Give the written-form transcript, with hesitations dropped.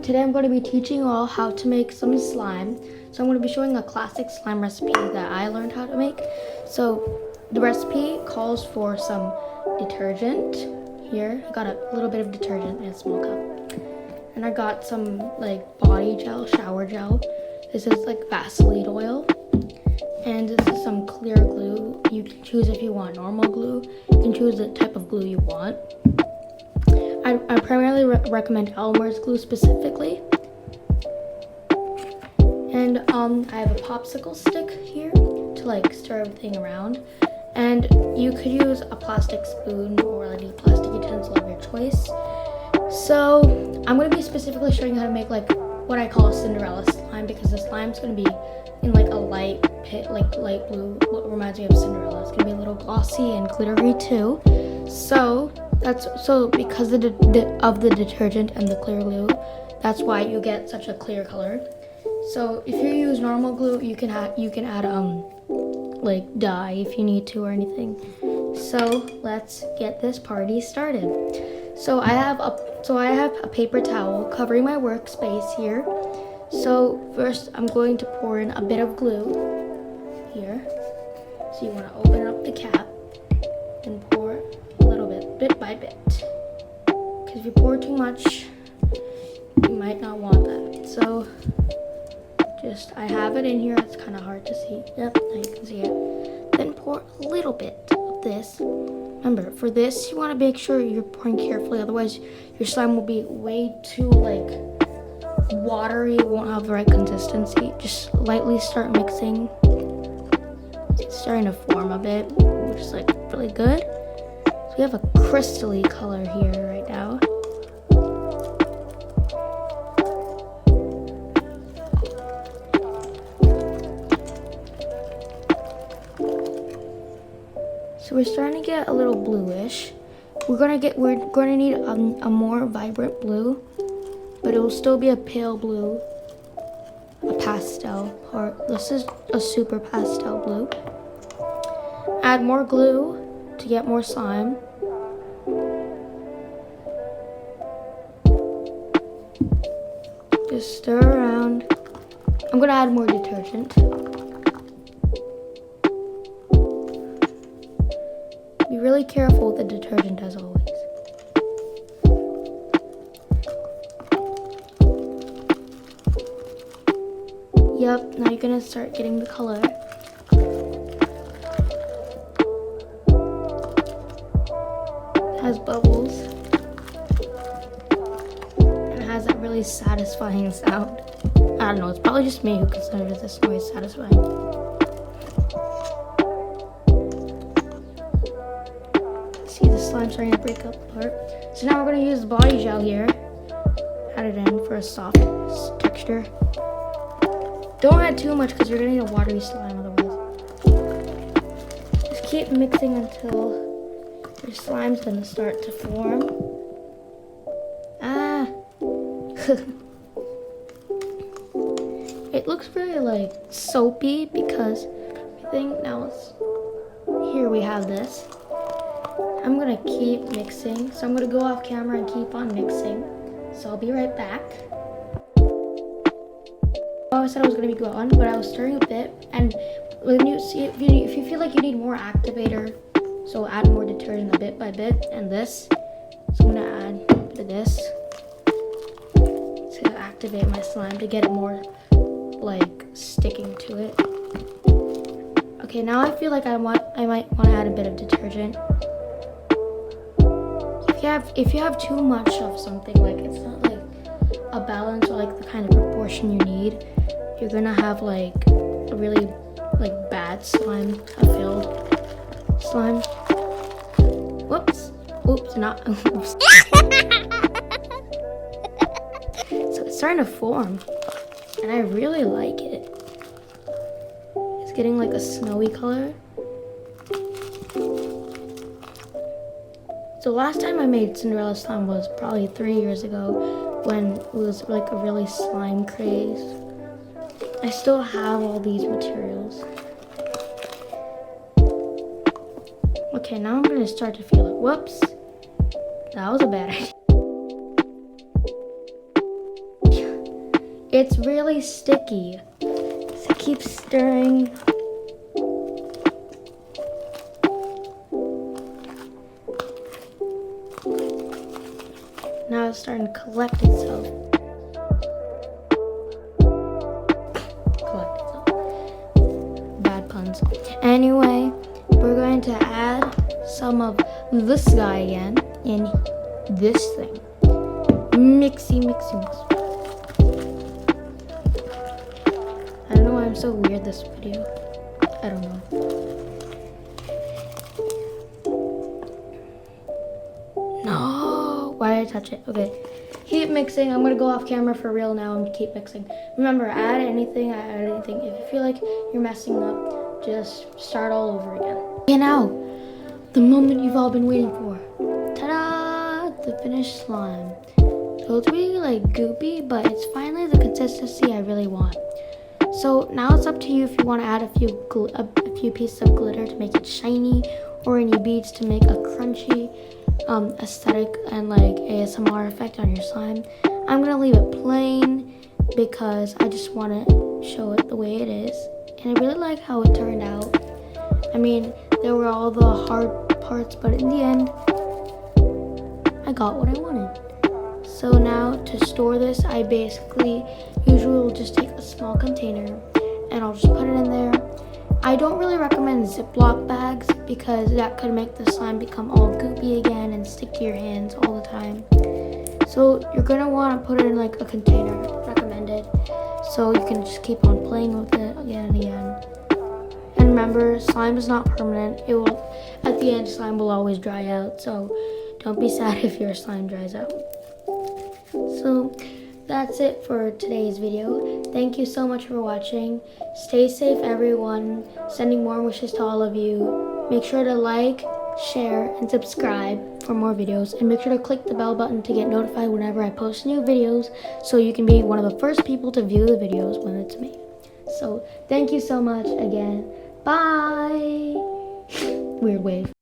Today I'm going to be teaching you all how to make some slime. So I'm going to be showing a classic slime recipe that I learned how to make. So the recipe calls for some detergent. Here, I got a little bit of detergent in a small cup. And I got some like body gel, shower gel. This is like Vaseline oil. And this is some clear glue. You can choose if you want normal glue. You can choose the type of glue you want. I primarily recommend Elmer's glue specifically. And I have a popsicle stick here to like stir everything around. And you could use a plastic spoon or any plastic utensil of your choice. So I'm going to be specifically showing you how to make like what I call a Cinderella slime, because the slime's going to be in like a light pit, like light blue, what reminds me of Cinderella. It's going to be a little glossy and glittery too. So because of the detergent and the clear glue, that's why you get such a clear color. So if you use normal glue, you can add like dye if you need to or anything. So let's get this party started. So I have a paper towel covering my workspace here. So first I'm going to pour in a bit of glue here. So you want to open up the cap and pour a little bit by bit. Because if you pour too much, you might not want that. So I have it in here. It's kind of hard to see. Yep, now you can see it. Then pour a little bit of this. Remember, for this, you want to make sure you're pouring carefully. Otherwise, your slime will be way too like watery. It won't have the right consistency. Just lightly start mixing. It's starting to form a bit, which is like really good. So we have a crystally color here right now. So we're starting to get a little bluish. We're gonna need a more vibrant blue, but it will still be a pale blue, a pastel, or this is a super pastel blue. Add more glue to get more slime. Just stir around. I'm gonna add more detergent. Be really careful with the detergent as always. Yep, now you're gonna start getting the color. It has bubbles. And it has that really satisfying sound. I don't know, it's probably just me who considers this noise satisfying. See the slime starting to break up apart. So now we're going to use the body gel here. Add it in for a soft texture. Don't add too much because you're going to need a watery slime otherwise. Just keep mixing until your slime's going to start to form. It looks really like soapy because I think now here we have this. I'm gonna keep mixing, so I'm gonna go off camera and keep on mixing. So I'll be right back. I said I was gonna be gone, but I was stirring a bit. And when you see, if you feel like you need more activator, so add more detergent a bit by bit. And this, so I'm gonna add a bit of this to activate my slime to get it more like sticking to it. Okay, now I feel like I might want to add a bit of detergent. If you have too much of something, like it's not like a balance or like the kind of proportion you need, you're gonna have like a really like bad slime, a filled slime. Oops, not oops. So it's starting to form, and I really like it. It's getting like a snowy color. So last time I made Cinderella slime was probably 3 years ago when it was like a really slime craze. I still have all these materials. Okay, now I'm gonna start to feel it. Whoops, that was a bad idea. It's really sticky. So keep stirring. Now it's starting to collect itself. Bad puns. Anyway, we're going to add some of this guy again in this thing. Mixy. I don't know why I'm so weird this video. I don't know. No, why did I touch it? Okay, keep mixing. I'm gonna go off camera for real now and keep mixing. Remember, add anything. If you feel like you're messing up, just start all over again. And now, the moment you've all been waiting for. Ta-da! The finished slime. So it's really like goopy, but it's finally the consistency I really want. So now it's up to you if you want to add a few pieces of glitter to make it shiny, or any beads to make a crunchy aesthetic and like ASMR effect on your slime. I'm gonna leave it plain because I just want to show it the way it is, and I really like how it turned out. I mean, there were all the hard parts, but in the end, I got what I wanted. So now to store this, I basically usually will just take a small container and I'll just put it in there. I don't really recommend Ziploc bags because that could make the slime become all goopy again and stick to your hands all the time. So you're gonna want to put it in like a container, recommended, so you can just keep on playing with it again and again. And remember, slime is not permanent. It will, at the end, slime will always dry out. So don't be sad if your slime dries out. So that's it for today's video. Thank you so much for watching. Stay safe, everyone. Sending more wishes to all of you. Make sure to like, share, and subscribe for more videos. And make sure to click the bell button to get notified whenever I post new videos, so you can be one of the first people to view the videos when it's made. So thank you so much again. Bye. Weird wave.